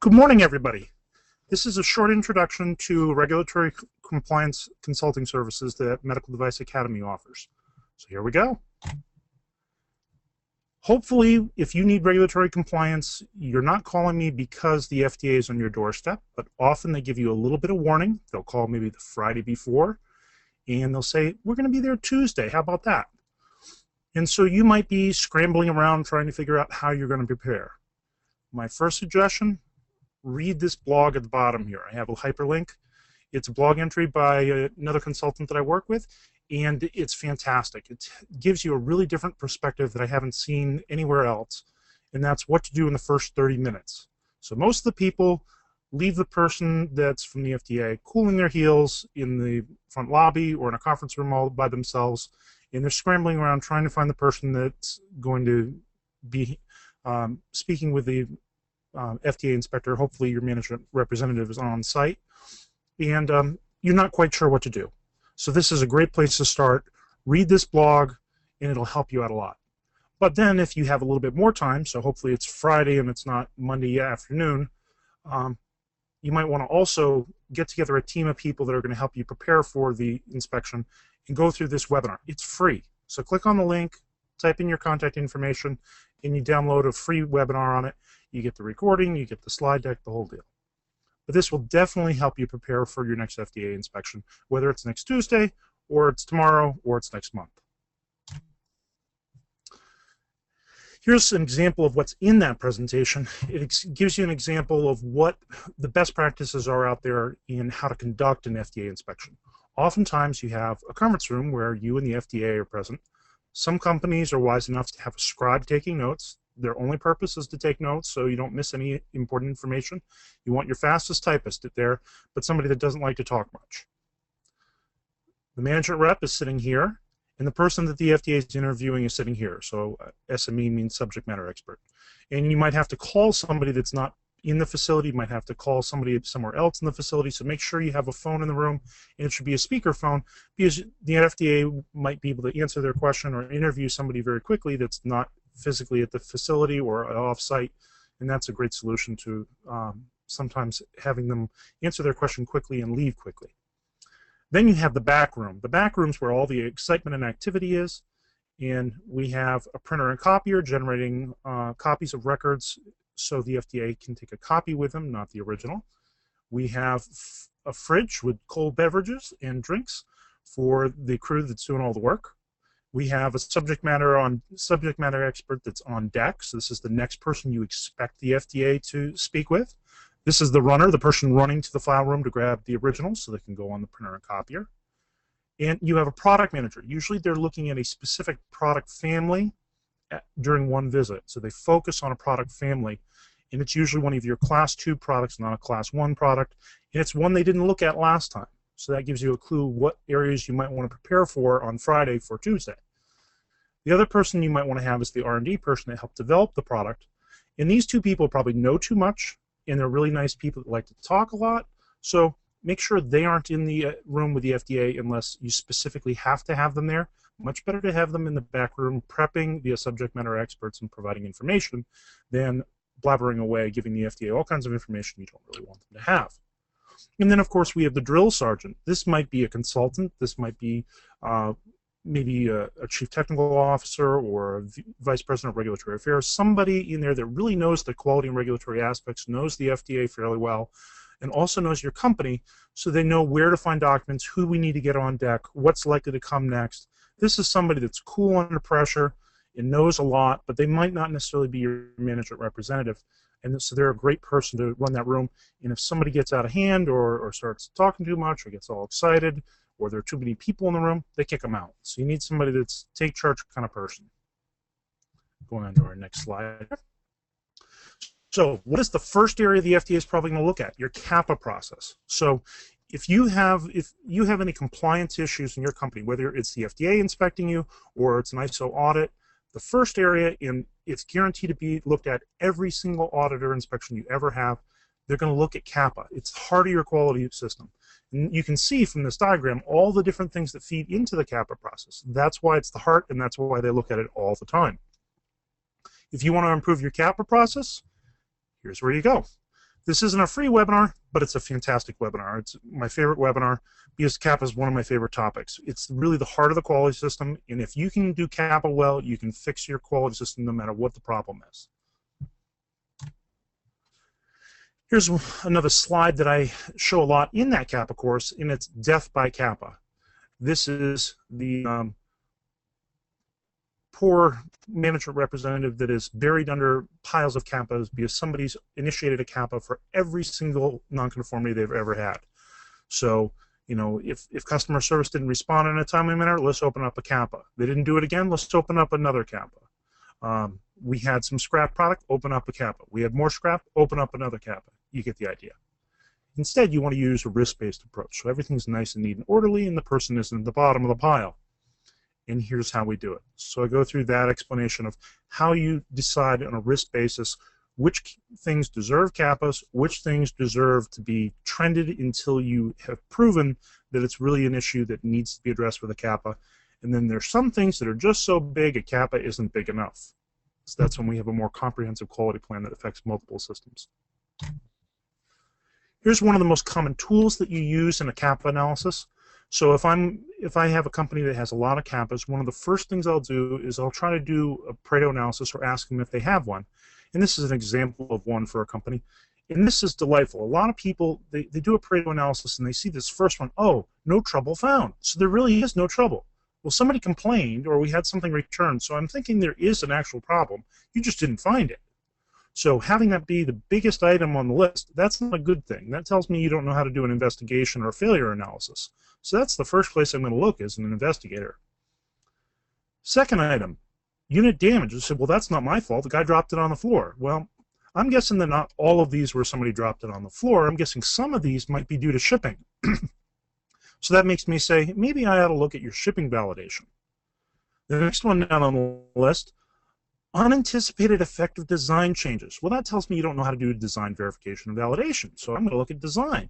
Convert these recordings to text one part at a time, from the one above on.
Good morning, everybody. This is a short introduction to regulatory compliance consulting services that Medical Device Academy offers. So here we go. Hopefully, if you need regulatory compliance, you're not calling me because the FDA is on your doorstep, but often they give you a little bit of warning. They'll call maybe the Friday before, and they'll say, we're going to be there Tuesday. How about that? And so you might be scrambling around trying to figure out how you're going to prepare. My first suggestion, read this blog at the bottom here. I have a hyperlink. It's a blog entry by another consultant that I work with, and it's fantastic. It gives you a really different perspective that I haven't seen anywhere else, and that's what to do in the first 30 minutes. So most of the people leave the person that's from the FDA cooling their heels in the front lobby or in a conference room all by themselves, and they're scrambling around trying to find the person that's going to be speaking with the FDA inspector. Hopefully your management representative is on site, and you're not quite sure what to do. So this is a great place to start. Read this blog, and it'll help you out a lot. But then if you have a little bit more time, so hopefully it's Friday and it's not Monday afternoon, you might want to also get together a team of people that are going to help you prepare for the inspection and go through this webinar. It's free. So click on the link, type in your contact information, and you download a free webinar on it. You get the recording, you get the slide deck, the whole deal. But this will definitely help you prepare for your next FDA inspection, whether it's next Tuesday, or it's tomorrow, or it's next month. Here's an example of what's in that presentation. It gives you an example of what the best practices are out there in how to conduct an FDA inspection. Oftentimes you have a conference room where you and the FDA are present. Some companies are wise enough to have a scribe taking notes. Their only purpose is to take notes so you don't miss any important information. You want your fastest typist there, but somebody that doesn't like to talk much. The management rep is sitting here, and the person that the FDA is interviewing is sitting here. So SME means subject matter expert. And you might have to call somebody that's not in the facility. You might have to call somebody somewhere else in the facility, so make sure you have a phone in the room, and it should be a speakerphone, because the FDA might be able to answer their question or interview somebody very quickly that's not physically at the facility or off-site, and that's a great solution to sometimes having them answer their question quickly and leave quickly. Then you have the back room. The back room's where all the excitement and activity is, and we have a printer and copier generating copies of records so the FDA can take a copy with them, not the original. We have a fridge with cold beverages and drinks for the crew that's doing all the work. We have a subject matter expert that's on deck. So this is the next person you expect the FDA to speak with. This is the runner, the person running to the file room to grab the originals so they can go on the printer and copier. And you have a product manager. Usually they're looking at a specific product family during one visit. So they focus on a product family, and it's usually one of your Class 2 products, not a Class 1 product, and it's one they didn't look at last time. So that gives you a clue what areas you might want to prepare for on Friday for Tuesday. The other person you might want to have is the R&D person that helped develop the product. And these two people probably know too much, and they're really nice people that like to talk a lot. So make sure they aren't in the room with the FDA unless you specifically have to have them there. Much better to have them in the back room prepping the subject matter experts and providing information than blabbering away, giving the FDA all kinds of information you don't really want them to have. And then, of course, we have the drill sergeant. This might be a consultant. This might be maybe a chief technical officer or a vice president of regulatory affairs, somebody in there that really knows the quality and regulatory aspects, knows the FDA fairly well, and also knows your company, so they know where to find documents, who we need to get on deck, what's likely to come next. This is somebody that's cool under pressure and knows a lot, but they might not necessarily be your management representative. And so they're a great person to run that room. And if somebody gets out of hand or starts talking too much or gets all excited or there are too many people in the room, they kick them out. So you need somebody that's take charge kind of person. Going on to our next slide. So what is the first area the FDA is probably going to look at? Your CAPA process. So if you have any compliance issues in your company, whether it's the FDA inspecting you or it's an ISO audit, the first area, and it's guaranteed to be looked at every single auditor inspection you ever have, they're going to look at CAPA. It's the heart of your quality system. And you can see from this diagram all the different things that feed into the CAPA process. That's why it's the heart, and that's why they look at it all the time. If you want to improve your CAPA process, here's where you go. This isn't a free webinar, but it's a fantastic webinar. It's my favorite webinar because CAPA is one of my favorite topics. It's really the heart of the quality system, and if you can do CAPA well, you can fix your quality system no matter what the problem is. Here's another slide that I show a lot in that CAPA course, and it's death by CAPA. This is the poor management representative that is buried under piles of CAPAs because somebody's initiated a CAPA for every single nonconformity they've ever had. So, you know, if customer service didn't respond in a timely manner, let's open up a CAPA. They didn't do it again, let's open up another CAPA. We had some scrap product, open up a CAPA. We had more scrap, open up another CAPA. You get the idea. Instead, you want to use a risk-based approach. So everything's nice and neat and orderly, and the person isn't at the bottom of the pile. And here's how we do it. So I go through that explanation of how you decide on a risk basis which things deserve CAPAs, which things deserve to be trended until you have proven that it's really an issue that needs to be addressed with a CAPA. And then there's some things that are just so big a CAPA isn't big enough. So that's when we have a more comprehensive quality plan that affects multiple systems. Here's one of the most common tools that you use in a CAPA analysis. So if I have a company that has a lot of CAPAs, one of the first things I'll do is I'll try to do a Pareto analysis or ask them if they have one. And this is an example of one for a company. And this is delightful. A lot of people, they do a Pareto analysis and they see this first one, oh, no trouble found. So there really is no trouble. Well, somebody complained or we had something returned, so I'm thinking there is an actual problem. You just didn't find it. So having that be the biggest item on the list, that's not a good thing. That tells me you don't know how to do an investigation or a failure analysis. So that's the first place I'm going to look as an investigator. Second item, unit damage. I said, well, that's not my fault. The guy dropped it on the floor. Well, I'm guessing that not all of these were somebody dropped it on the floor. I'm guessing some of these might be due to shipping. So that makes me say, maybe I ought to look at your shipping validation. The next one down on the list, unanticipated effective design changes. Well, that tells me you don't know how to do design verification and validation, so I'm going to look at design.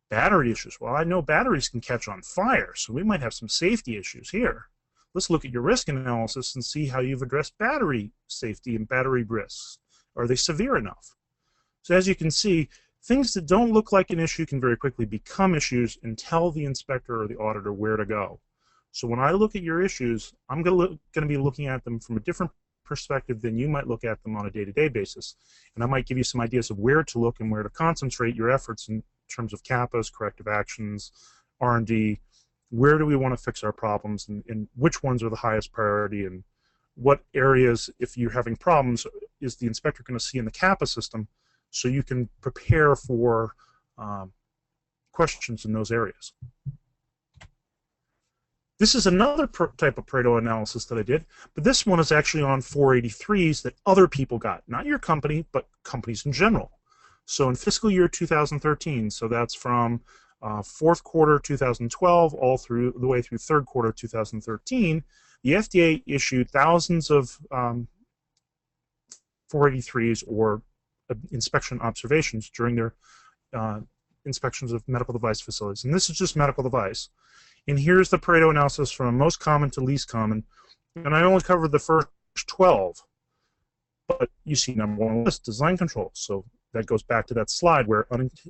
Battery issues. Well, I know batteries can catch on fire, so we might have some safety issues here. Let's look at your risk analysis and see how you've addressed battery safety and battery risks. Are they severe enough? So as you can see, things that don't look like an issue can very quickly become issues and tell the inspector or the auditor where to go. So when I look at your issues, I'm going to be looking at them from a different perspective than you might look at them on a day-to-day basis. And I might give you some ideas of where to look and where to concentrate your efforts in terms of CAPAs, corrective actions, R&D. Where do we want to fix our problems, and which ones are the highest priority, and what areas, if you're having problems, is the inspector going to see in the CAPA system so you can prepare for questions in those areas. This is another type of Pareto analysis that I did, but this one is actually on 483s that other people got, not your company, but companies in general. So in fiscal year 2013, so that's from fourth quarter 2012 all through the way through third quarter 2013, the FDA issued thousands of 483s or inspection observations during their inspections of medical device facilities. And this is just medical device. And here's the Pareto analysis from most common to least common. And I only covered the first 12. But you see number one on the list, design controls. So that goes back to that slide where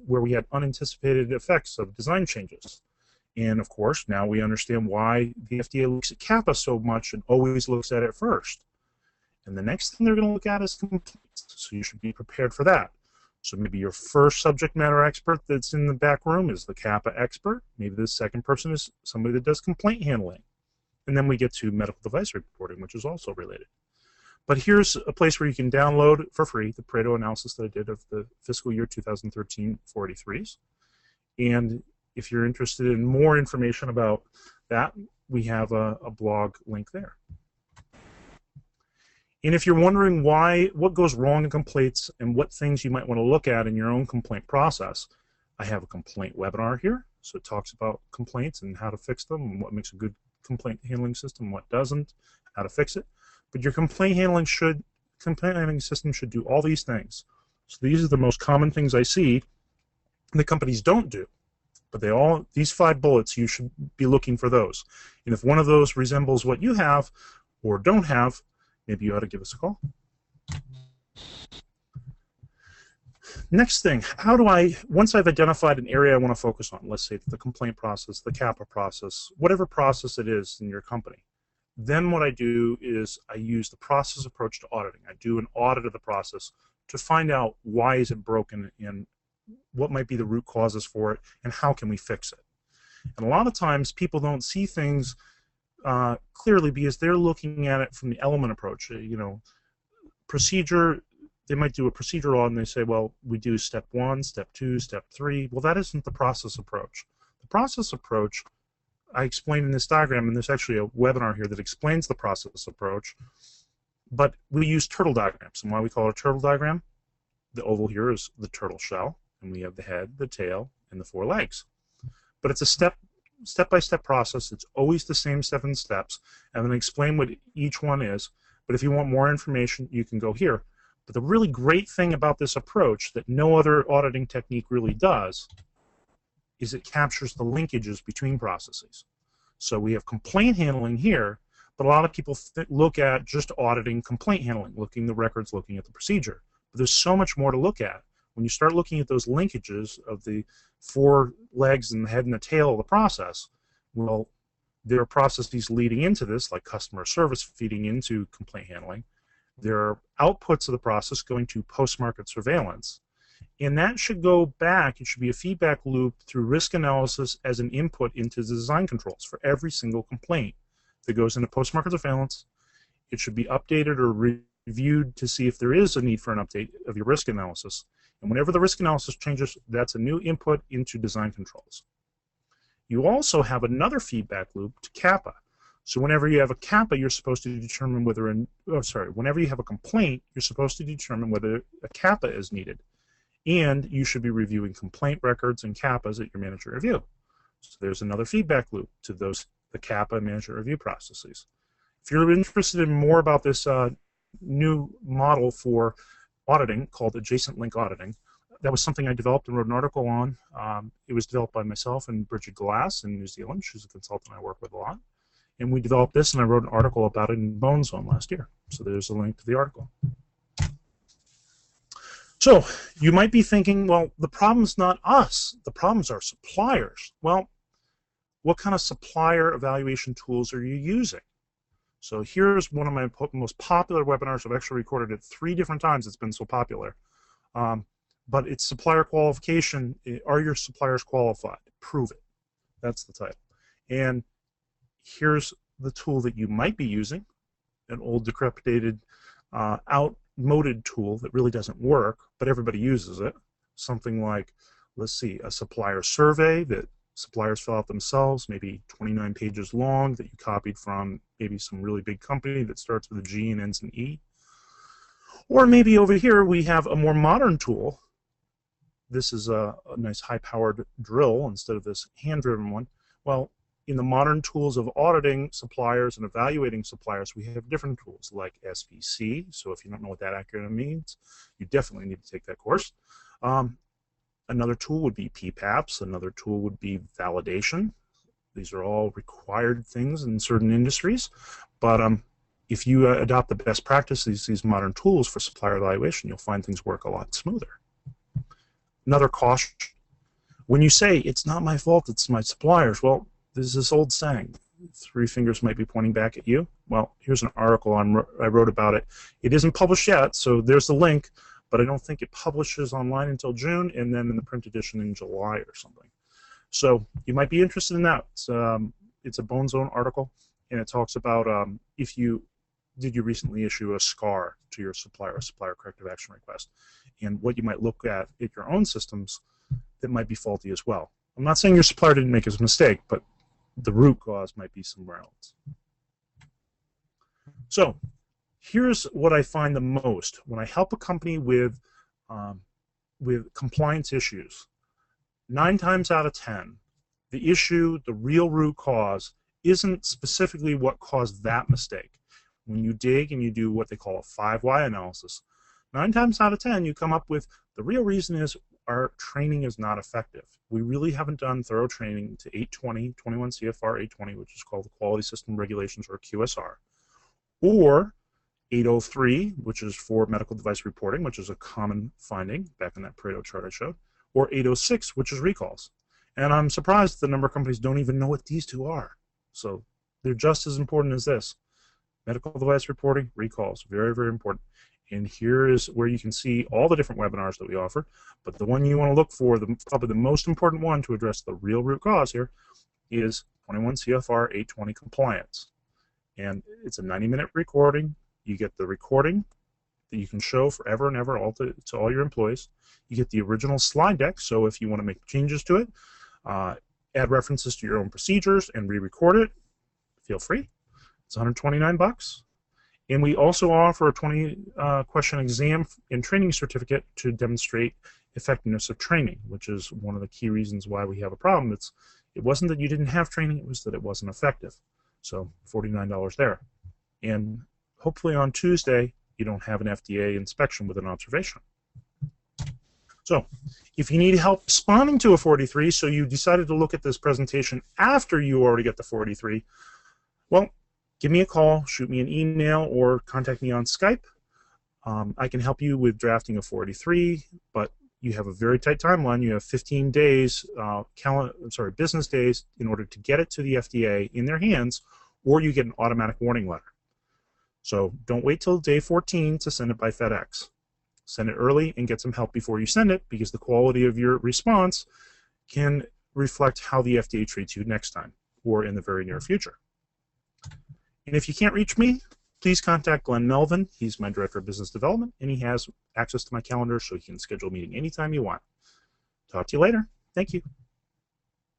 we had unanticipated effects of design changes. And of course, now we understand why the FDA looks at CAPA so much and always looks at it first. And the next thing they're going to look at is complaints. So you should be prepared for that. So maybe your first subject matter expert that's in the back room is the CAPA expert. Maybe the second person is somebody that does complaint handling. And then we get to medical device reporting, which is also related. But here's a place where you can download for free the Pareto analysis that I did of the fiscal year 2013 483s. And if you're interested in more information about that, we have a blog link there. And if you're wondering what goes wrong in complaints and what things you might want to look at in your own complaint process, I have a complaint webinar here. So it talks about complaints and how to fix them and what makes a good complaint handling system, what doesn't, how to fix it. But your complaint handling system should do all these things. So these are the most common things I see the companies don't do. But these 5 bullets, you should be looking for those. And if one of those resembles what you have or don't have, maybe you ought to give us a call. Next thing, how do I, once I've identified an area I want to focus on, let's say the complaint process, the CAPA process, whatever process it is in your company, then what I do is I use the process approach to auditing. I do an audit of the process to find out why is it broken and what might be the root causes for it and how can we fix it. And a lot of times people don't see things clearly because they're looking at it from the element approach. You know, procedure, they might do a procedure audit and they say, well, we do step 1, step 2, step 3. Well, that isn't the process approach. The process approach, I explained in this diagram, and there's actually a webinar here that explains the process approach, but we use turtle diagrams. And why we call it a turtle diagram, the oval here is the turtle shell, and we have the head, the tail, and the 4 legs. But it's a step-by-step process. It's always the same 7 steps. I'm going to explain what each one is, but if you want more information, you can go here. But the really great thing about this approach that no other auditing technique really does is it captures the linkages between processes. So we have complaint handling here, but a lot of people look at just auditing complaint handling, looking at the records, looking at the procedure. But there's so much more to look at. When you start looking at those linkages of the 4 legs and the head and the tail of the process, well, there are processes leading into this, like customer service feeding into complaint handling. There are outputs of the process going to post-market surveillance. And that should go back, it should be a feedback loop through risk analysis as an input into the design controls for every single complaint that goes into post-market surveillance. It should be updated or reviewed to see if there is a need for an update of your risk analysis. And whenever the risk analysis changes, that's a new input into design controls. You also have another feedback loop to CAPA. So whenever you have a CAPA, you're supposed to determine whether, whenever you have a complaint, you're supposed to determine whether a CAPA is needed. And you should be reviewing complaint records and CAPAs at your manager review. So there's another feedback loop to the CAPA and manager review processes. If you're interested in more about this new model for auditing called adjacent link auditing, that was something I developed and wrote an article on. It was developed by myself and Bridget Glass in New Zealand. She's a consultant I work with a lot. And we developed this, and I wrote an article about it in Bone Zone last year. So there's a link to the article. So you might be thinking, well, the problem's not us. The problem's our suppliers. Well, what kind of supplier evaluation tools are you using? So here's one of my most popular webinars. I've actually recorded it 3 different times. It's been so popular. But it's supplier qualification. Are your suppliers qualified? Prove it. That's the title. And here's the tool that you might be using, an old, decrepitated, outmoded tool that really doesn't work, but everybody uses it. Something like, let's see, a supplier survey that suppliers fill out themselves, maybe 29 pages long, that you copied from maybe some really big company that starts with a G and ends in E. Or maybe over here we have a more modern tool. This is a nice high-powered drill instead of this hand-driven one. Well, in the modern tools of auditing suppliers and evaluating suppliers, we have different tools like SVC. So if you don't know what that acronym means, you definitely need to take that course. Another tool would be PPAPs. Another tool would be validation. These are all required things in certain industries. But if you adopt the best practices, these modern tools for supplier evaluation, you'll find things work a lot smoother. Another caution. When you say, it's not my fault, it's my suppliers, well, there's this old saying, 3 fingers might be pointing back at you. Well, here's an article I wrote about it. It isn't published yet, so there's the link, but I don't think it publishes online until June, and then in the print edition in July or something. So you might be interested in that. It's a Bone Zone article, and it talks about did you recently issue a SCAR to your supplier, a supplier corrective action request, and what you might look at your own systems that might be faulty as well. I'm not saying your supplier didn't make a mistake, but the root cause might be somewhere else. So here's what I find the most when I help a company with compliance issues. 9 times out of 10, the issue, the real root cause, isn't specifically what caused that mistake. When you dig and you do what they call a 5 why analysis, 9 times out of 10 you come up with the real reason is our training is not effective. We really haven't done thorough training to 820, 21 CFR 820, which is called the Quality System Regulations, or QSR. Or 803, which is for medical device reporting, which is a common finding back in that Pareto chart I showed, or 806, which is recalls. And I'm surprised the number of companies don't even know what these two are. So they're just as important as this. Medical device reporting, recalls, very, very important. And here is where you can see all the different webinars that we offer. But the one you want to look for, probably the most important one to address the real root cause here, is 21 CFR 820 compliance. And it's a 90-minute recording. You get the recording that you can show forever and ever to all your employees. You get the original slide deck, so if you want to make changes to it, add references to your own procedures and re-record it, feel free. It's $129. And we also offer a 20-question exam and training certificate to demonstrate effectiveness of training, which is one of the key reasons why we have a problem. It wasn't that you didn't have training, it was that it wasn't effective. So $49 there. And hopefully on Tuesday, you don't have an FDA inspection with an observation. So if you need help responding to a 43, so you decided to look at this presentation after you already get the 43, well, give me a call, shoot me an email, or contact me on Skype. I can help you with drafting a 43, but you have a very tight timeline. You have 15 days, business days, in order to get it to the FDA in their hands, or you get an automatic warning letter. So don't wait till day 14 to send it by FedEx. Send it early and get some help before you send it, because the quality of your response can reflect how the FDA treats you next time or in the very near future. And if you can't reach me, please contact Glenn Melvin. He's my Director of Business Development, and he has access to my calendar, so you can schedule a meeting anytime you want. Talk to you later. Thank you.